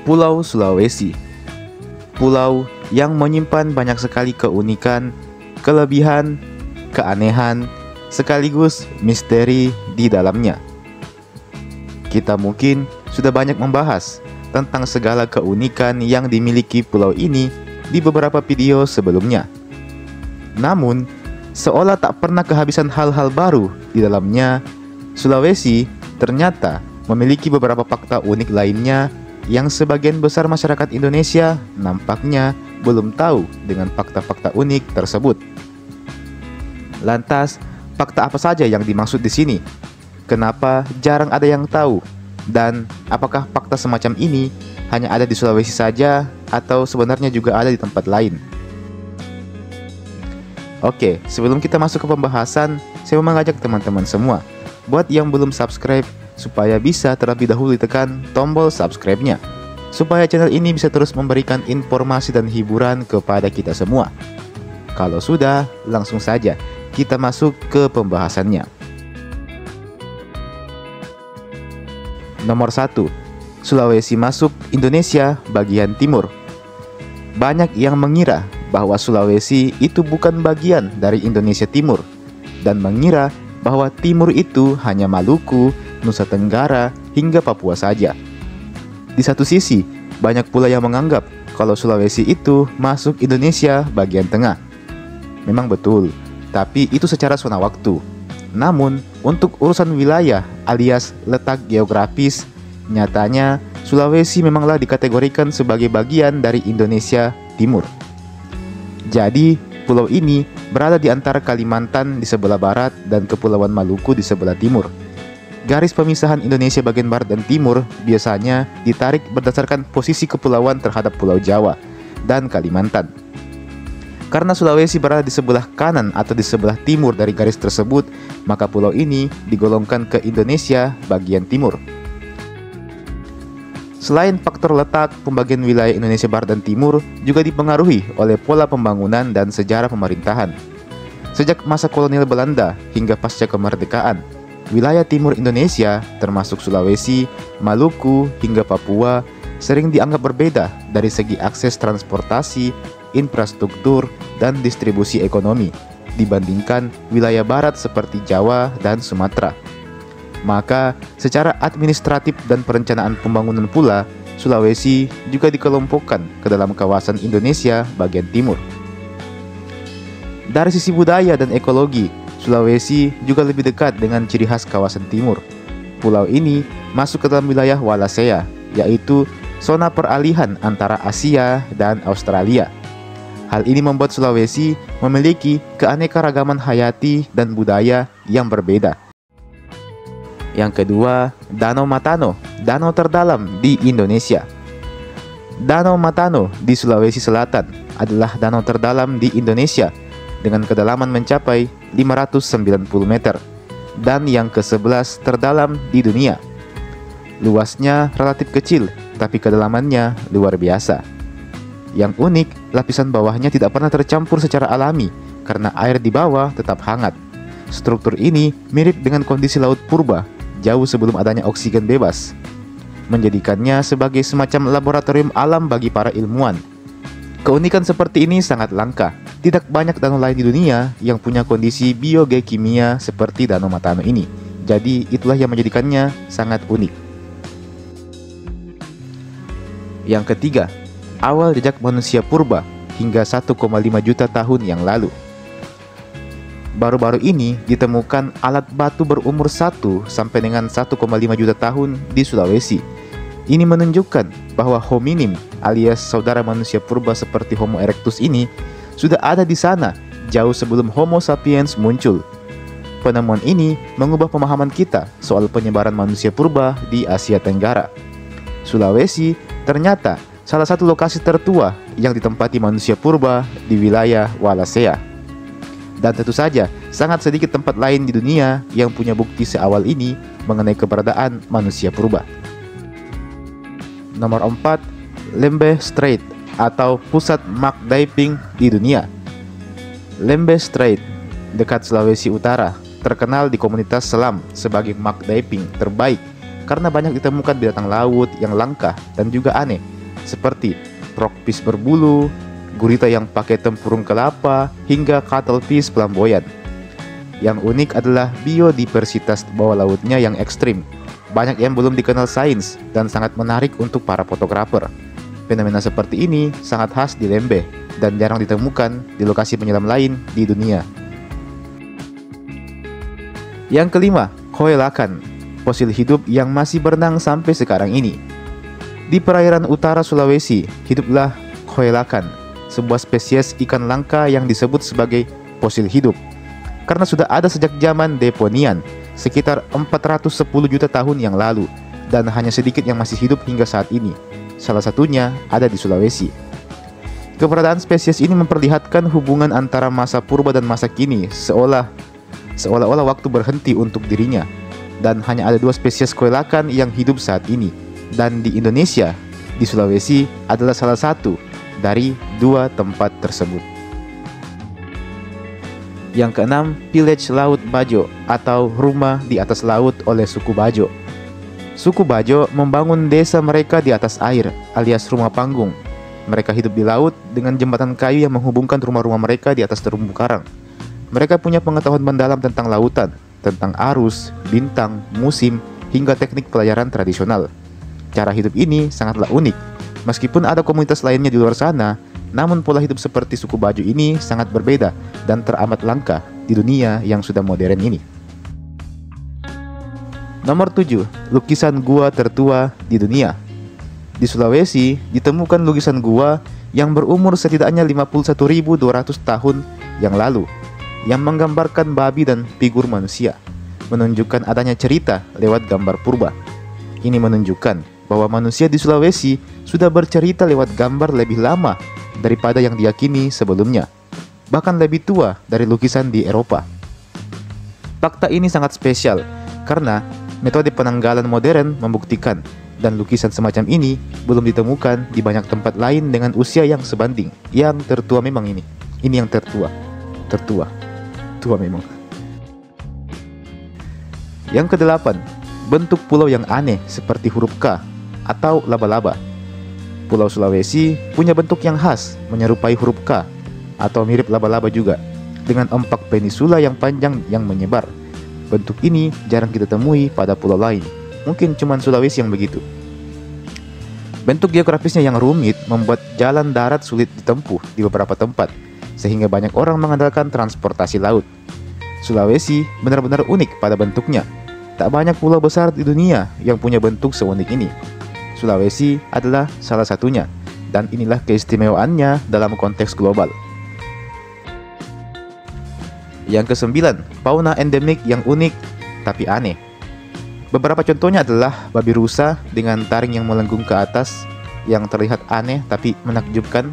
Pulau Sulawesi. Pulau yang menyimpan banyak sekali keunikan, kelebihan, keanehan, sekaligus misteri di dalamnya. Kita mungkin sudah banyak membahas tentang segala keunikan yang dimiliki pulau ini di beberapa video sebelumnya. Namun, seolah tak pernah kehabisan hal-hal baru di dalamnya, Sulawesi ternyata memiliki beberapa fakta unik lainnya yang sebagian besar masyarakat Indonesia nampaknya belum tahu dengan fakta-fakta unik tersebut. Lantas, fakta apa saja yang dimaksud di sini? Kenapa jarang ada yang tahu? Dan apakah fakta semacam ini hanya ada di Sulawesi saja atau sebenarnya juga ada di tempat lain? Oke, sebelum kita masuk ke pembahasan, saya mau mengajak teman-teman semua buat yang belum subscribe supaya bisa terlebih dahulu ditekan tombol subscribe-nya, supaya channel ini bisa terus memberikan informasi dan hiburan kepada kita semua. Kalau sudah, langsung saja kita masuk ke pembahasannya. Nomor 1. Sulawesi masuk Indonesia bagian timur. Banyak yang mengira bahwa Sulawesi itu bukan bagian dari Indonesia Timur, dan mengira bahwa timur itu hanya Maluku, Nusa Tenggara, hingga Papua saja. Di satu sisi, banyak pula yang menganggap kalau Sulawesi itu masuk Indonesia bagian tengah. Memang betul, tapi itu secara zona waktu. Namun, untuk urusan wilayah alias letak geografis, nyatanya Sulawesi memanglah dikategorikan sebagai bagian dari Indonesia Timur. Jadi, pulau ini berada di antara Kalimantan di sebelah barat dan Kepulauan Maluku di sebelah timur. Garis pemisahan Indonesia bagian barat dan timur biasanya ditarik berdasarkan posisi kepulauan terhadap Pulau Jawa dan Kalimantan. Karena Sulawesi berada di sebelah kanan atau di sebelah timur dari garis tersebut, maka pulau ini digolongkan ke Indonesia bagian timur. Selain faktor letak, pembagian wilayah Indonesia Barat dan Timur juga dipengaruhi oleh pola pembangunan dan sejarah pemerintahan. Sejak masa kolonial Belanda hingga pasca kemerdekaan, wilayah timur Indonesia, termasuk Sulawesi, Maluku, hingga Papua, sering dianggap berbeda dari segi akses transportasi, infrastruktur, dan distribusi ekonomi dibandingkan wilayah barat seperti Jawa dan Sumatera. Maka, secara administratif dan perencanaan pembangunan pula, Sulawesi juga dikelompokkan ke dalam kawasan Indonesia bagian timur. Dari sisi budaya dan ekologi, Sulawesi juga lebih dekat dengan ciri khas kawasan timur. Pulau ini masuk ke dalam wilayah Wallacea, yaitu zona peralihan antara Asia dan Australia. Hal ini membuat Sulawesi memiliki keanekaragaman hayati dan budaya yang berbeda. Yang kedua, Danau Matano, danau terdalam di Indonesia. Danau Matano di Sulawesi Selatan adalah danau terdalam di Indonesia dengan kedalaman mencapai 590 meter dan yang ke-11 terdalam di dunia. Luasnya relatif kecil, tapi kedalamannya luar biasa. Yang unik, lapisan bawahnya tidak pernah tercampur secara alami karena air di bawah tetap hangat. Struktur ini mirip dengan kondisi laut purba jauh sebelum adanya oksigen bebas, menjadikannya sebagai semacam laboratorium alam bagi para ilmuwan. Keunikan seperti ini sangat langka. Tidak banyak danau lain di dunia yang punya kondisi biogeokimia seperti Danau Matano ini. Jadi itulah yang menjadikannya sangat unik. Yang ketiga, awal jejak manusia purba hingga 1,5 juta tahun yang lalu. Baru-baru ini ditemukan alat batu berumur 1 sampai dengan 1,5 juta tahun di Sulawesi. Ini menunjukkan bahwa hominin alias saudara manusia purba seperti Homo erectus ini sudah ada di sana jauh sebelum Homo sapiens muncul. Penemuan ini mengubah pemahaman kita soal penyebaran manusia purba di Asia Tenggara. Sulawesi ternyata salah satu lokasi tertua yang ditempati manusia purba di wilayah Wallacea. Dan tentu saja, sangat sedikit tempat lain di dunia yang punya bukti seawal ini mengenai keberadaan manusia purba. Nomor 4, Lembeh Strait atau pusat mark diving di dunia. Lembeh Strait, dekat Sulawesi Utara, terkenal di komunitas selam sebagai mark diving terbaik karena banyak ditemukan binatang laut yang langka dan juga aneh seperti frogfish berbulu, gurita yang pakai tempurung kelapa, hingga cuttlefish flamboyan. Yang unik adalah biodiversitas bawah lautnya yang ekstrim. Banyak yang belum dikenal sains dan sangat menarik untuk para fotografer. Fenomena seperti ini sangat khas di Lembeh dan jarang ditemukan di lokasi penyelam lain di dunia. Yang kelima, koelakan, fosil hidup yang masih berenang sampai sekarang ini. Di perairan utara Sulawesi, hiduplah koelakan, sebuah spesies ikan langka yang disebut sebagai fosil hidup. Karena sudah ada sejak zaman Devonian, sekitar 410 juta tahun yang lalu, dan hanya sedikit yang masih hidup hingga saat ini. Salah satunya ada di Sulawesi. Keberadaan spesies ini memperlihatkan hubungan antara masa purba dan masa kini, seolah-olah waktu berhenti untuk dirinya. Dan hanya ada 2 spesies koelakan yang hidup saat ini. Dan di Indonesia, di Sulawesi adalah salah satu dari 2 tempat tersebut. Yang keenam, village Laut Bajo atau rumah di atas laut oleh suku Bajo. Suku Bajo membangun desa mereka di atas air, alias rumah panggung. Mereka hidup di laut dengan jembatan kayu yang menghubungkan rumah-rumah mereka di atas terumbu karang. Mereka punya pengetahuan mendalam tentang lautan, tentang arus, bintang, musim, hingga teknik pelayaran tradisional. Cara hidup ini sangatlah unik. Meskipun ada komunitas lainnya di luar sana, namun pola hidup seperti suku Bajo ini sangat berbeda dan teramat langka di dunia yang sudah modern ini. Nomor 7, lukisan gua tertua di dunia. Di Sulawesi ditemukan lukisan gua yang berumur setidaknya 51.200 tahun yang lalu, yang menggambarkan babi dan figur manusia, menunjukkan adanya cerita lewat gambar purba. Ini menunjukkan bahwa manusia di Sulawesi sudah bercerita lewat gambar lebih lama daripada yang diyakini sebelumnya, bahkan lebih tua dari lukisan di Eropa. Fakta ini sangat spesial karena metode penanggalan modern membuktikan dan lukisan semacam ini belum ditemukan di banyak tempat lain dengan usia yang sebanding. Yang tertua memang ini yang tertua memang. Yang kedelapan, bentuk pulau yang aneh seperti huruf K atau laba-laba. Pulau Sulawesi punya bentuk yang khas menyerupai huruf K atau mirip laba-laba juga, dengan empak peninsula yang panjang yang menyebar. Bentuk ini jarang kita temui pada pulau lain, mungkin cuma Sulawesi yang begitu. Bentuk geografisnya yang rumit membuat jalan darat sulit ditempuh di beberapa tempat, sehingga banyak orang mengandalkan transportasi laut. Sulawesi benar-benar unik pada bentuknya. Tak banyak pulau besar di dunia yang punya bentuk seunik ini. Sulawesi adalah salah satunya, dan inilah keistimewaannya dalam konteks global. Yang ke-9, fauna endemik yang unik tapi aneh. Beberapa contohnya adalah babi rusa dengan taring yang melengkung ke atas yang terlihat aneh tapi menakjubkan,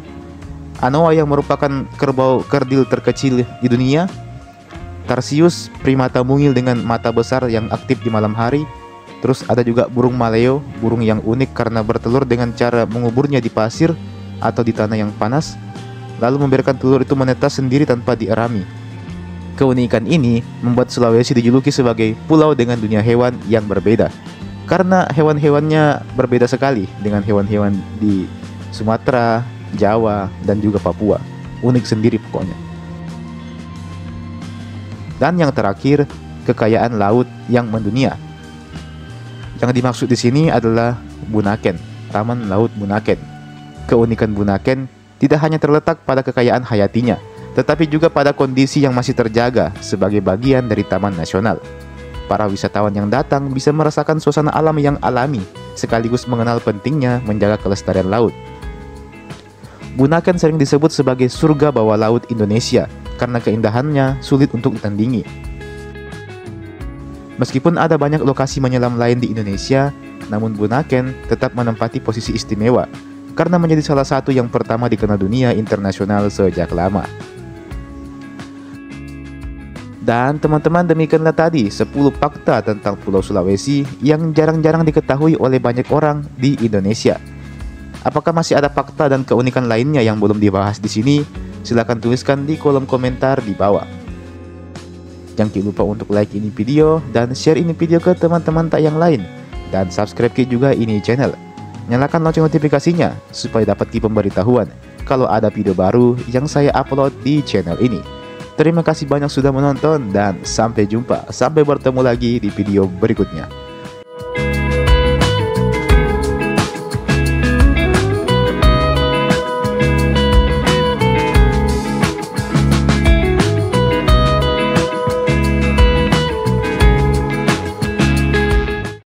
anoa yang merupakan kerbau kerdil terkecil di dunia, Tarsius primata mungil dengan mata besar yang aktif di malam hari. Terus ada juga burung maleo, burung yang unik karena bertelur dengan cara menguburnya di pasir atau di tanah yang panas, lalu membiarkan telur itu menetas sendiri tanpa dierami. Keunikan ini membuat Sulawesi dijuluki sebagai pulau dengan dunia hewan yang berbeda, karena hewan-hewannya berbeda sekali dengan hewan-hewan di Sumatera, Jawa, dan juga Papua. Unik sendiri pokoknya. Dan yang terakhir, kekayaan laut yang mendunia. Yang dimaksud di sini adalah Bunaken, Taman Laut Bunaken. Keunikan Bunaken tidak hanya terletak pada kekayaan hayatinya, tetapi juga pada kondisi yang masih terjaga sebagai bagian dari taman nasional. Para wisatawan yang datang bisa merasakan suasana alam yang alami, sekaligus mengenal pentingnya menjaga kelestarian laut. Bunaken sering disebut sebagai surga bawah laut Indonesia karena keindahannya sulit untuk ditandingi. Meskipun ada banyak lokasi menyelam lain di Indonesia, namun Bunaken tetap menempati posisi istimewa karena menjadi salah satu yang pertama dikenal dunia internasional sejak lama. Dan teman-teman, demikianlah tadi 10 fakta tentang Pulau Sulawesi yang jarang-jarang diketahui oleh banyak orang di Indonesia. Apakah masih ada fakta dan keunikan lainnya yang belum dibahas di sini? Silahkan tuliskan di kolom komentar di bawah. Jangan lupa untuk like ini video dan share ini video ke teman-teman tak yang lain. Dan subscribe juga ini channel. nyalakan lonceng notifikasinya supaya dapat pemberitahuan kalau ada video baru yang saya upload di channel ini. Terima kasih banyak sudah menonton dan sampai jumpa. Sampai bertemu lagi di video berikutnya.